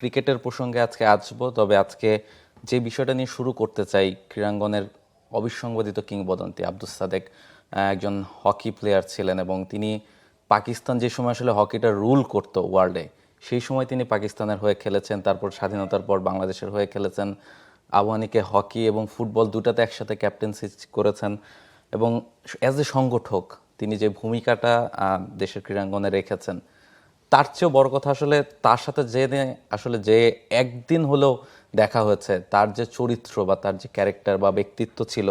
ক্রিকেটের প্রসঙ্গে আজকে আসবো, তবে আজকে যে বিষয়টা নিয়ে শুরু করতে চাই, ক্রীড়াঙ্গনের অবিসংবাদিত কিংবদন্তি আব্দুস সাদেক একজন হকি প্লেয়ার ছিলেন এবং তিনি পাকিস্তান যে সময় আসলে হকিটা রুল করতো ওয়ার্ল্ডে, সেই সময় তিনি পাকিস্তানের হয়ে খেলেছেন, তারপর স্বাধীনতার পর বাংলাদেশের হয়ে খেলেছেন, আবাহনীকে হকি এবং ফুটবল দুটাতে একসাথে ক্যাপ্টেন্সি করেছেন এবং অ্যাজ এ সংগঠক তিনি যে ভূমিকাটা দেশের ক্রীড়াঙ্গনে রেখেছেন, তার চেয়েও বড় কথা আসলে তার সাথে যে একদিন হলেও দেখা হয়েছে, তার যে চরিত্র বা তার যে ক্যারেক্টার বা ব্যক্তিত্ব ছিল,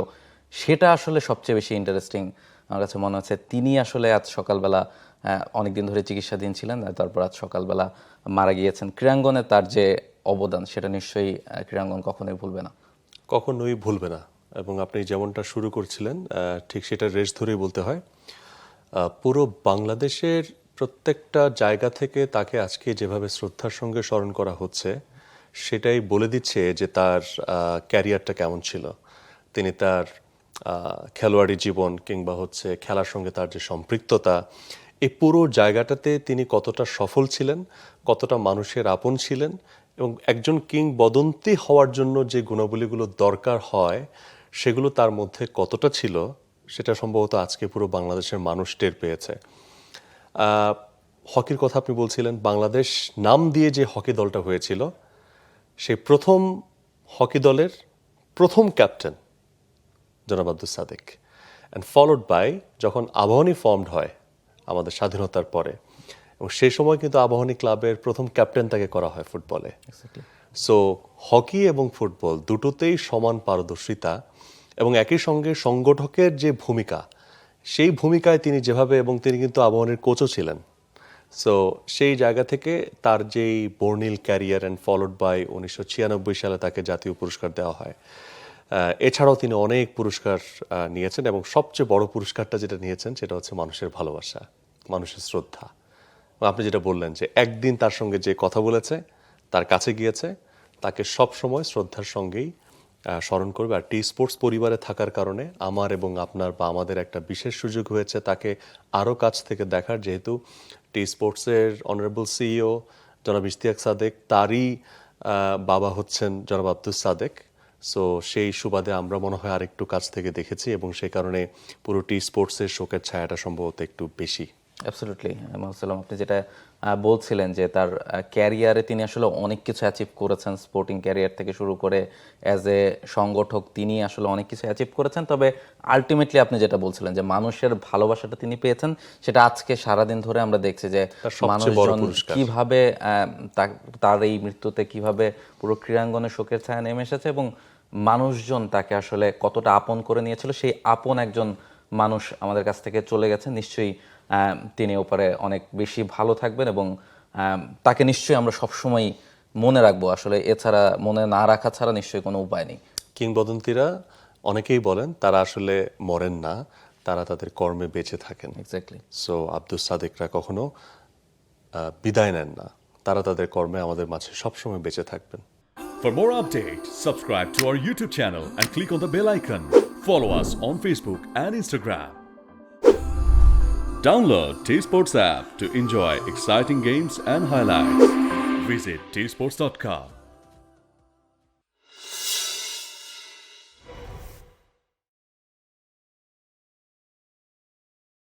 সেটা আসলে সবচেয়ে বেশি ইন্টারেস্টিং আমার কাছে মনে হচ্ছে। তিনি আসলে আজ সকালবেলা অনেকদিন ধরে চিকিৎসাধীন ছিলেন, তারপর আজ সকালবেলা মারা গিয়েছেন। ক্রীড়াঙ্গনে তার যে অবদান, সেটা নিশ্চয়ই ক্রীড়াঙ্গন কখনোই ভুলবে না। কখনোই ভুলবে না। এবং আপনি যেমনটা শুরু করছিলেন ঠিক সেটা রেশ ধরেই বলতে হয়। পুরো বাংলাদেশের প্রত্যেকটা জায়গা থেকে তাকে আজকে যেভাবে শ্রদ্ধার সঙ্গে স্মরণ করা হচ্ছে, সেটাই বলে দিচ্ছে যে তার ক্যারিয়ারটা কেমন ছিল। তিনি তার খেলোয়াড়ি জীবন কিংবা খেলার সঙ্গে তার যে সম্পৃক্ততা, এই পুরো জায়গাটাতে তিনি কতটা সফল ছিলেন, কতটা মানুষের আপন ছিলেন এবং একজন কিংবদন্তি হওয়ার জন্য যে গুণাবলীগুলো দরকার হয় সেগুলো তার মধ্যে কতটা ছিল, সেটা সম্ভবত আজকে পুরো বাংলাদেশের মানুষ টের পেয়েছে। হকির কথা আপনি বলছিলেন, বাংলাদেশ নাম দিয়ে যে হকি দলটা হয়েছিল, সেই প্রথম হকি দলের প্রথম ক্যাপ্টেন জনাব Abdus Sadek, and followed by যখন আবাহনী ফর্মড হয় আমাদের স্বাধীনতার পরে, এবং সেই সময় কিন্তু আবাহনী ক্লাবের প্রথম ক্যাপ্টেন তাকে করা হয় ফুটবলে। সো হকি এবং ফুটবল দুটোতেই সমান পারদর্শিতা এবং একই সঙ্গে সংগঠকের যে ভূমিকা, সেই ভূমিকায় তিনি যেভাবে, এবং তিনি কিন্তু আবাহনীর কোচও ছিলেন। সো সেই জায়গা থেকে তার যেই বর্ণিল ক্যারিয়ার অ্যান্ড ফলোড বাই 1996 সালে তাকে জাতীয় পুরস্কার দেওয়া হয়। এছাড়াও তিনি অনেক পুরস্কার নিয়েছেন এবং সবচেয়ে বড় পুরস্কারটা যেটা নিয়েছেন সেটা হচ্ছে মানুষের ভালোবাসা, মানুষের শ্রদ্ধা। আপনি যেটা বললেন যে একদিন তার সঙ্গে যে কথা বলেছে, তার কাছে গিয়েছে, তাকে সব সময় শ্রদ্ধার সঙ্গেই স্মরণ করবে। আর টি স্পোর্টস পরিবারে থাকার কারণে আমার এবং আপনার বা আমাদের একটা বিশেষ সুযোগ হয়েছে তাকে আরও কাছ থেকে দেখার, যেহেতু টি স্পোর্টসের অনারেবল সিইও জনাব ইশতিয়াক সাদেক, তারই বাবা হচ্ছেন জনাব আব্দুস সাদেক। সো সেই সুবাদে আমরা মনে হয় আরেকটু কাছ থেকে দেখেছি এবং সেই কারণে পুরো টি স্পোর্টসের শোকের ছায়াটা সম্ভবত একটু বেশি। অ্যাবসলিউটলি সালাম, আপনি যেটা বলছিলেন যে তার ক্যারিয়ারে তিনি আসলে অনেক কিছু অ্যাচিভ করেছেন, স্পোর্টিং ক্যারিয়ার থেকে শুরু করে অ্যাজ এ সংগঠক তিনি আসলে অনেক কিছু অ্যাচিভ করেছেন। তবে আলটিমেটলি আপনি যেটা বলছিলেন যে মানুষের ভালোবাসাটা তিনি পেয়েছেন, সেটা আজকে সারাদিন ধরে আমরা দেখছি যে মানুষজন কিভাবে তার এই মৃত্যুতে কিভাবে পুরো ক্রীড়াঙ্গনে শোকের ছায়া নেমে এসেছে এবং মানুষজন তাকে আসলে কতটা আপন করে নিয়েছিল। সেই আপন একজন মানুষ আমাদের কাছ থেকে চলে গেছে। নিশ্চয়ই তিনি ওপারে অনেক বেশি ভালো থাকবেন এবং তাকে নিশ্চয়ই আমরা সবসময় মনে রাখবো। আসলে এছাড়া, মনে না রাখা ছাড়া নিশ্চয়ই কোনো উপায় নেই। কিংবদন্তিরা অনেকেই বলেন তারা আসলে মরেন না, তারা তাদের কর্মে বেঁচে থাকেন। এক্স্যাক্টলি। সো আব্দুস সাদেকরা কখনো বিদায় নেন না, তারা তাদের কর্মে আমাদের মাঝে সবসময় বেঁচে থাকবেন। For more updates, subscribe to our YouTube channel and click on the bell icon. Follow us on Facebook and Instagram. Download T-Sports app to enjoy exciting games and highlights. Visit tsports.com.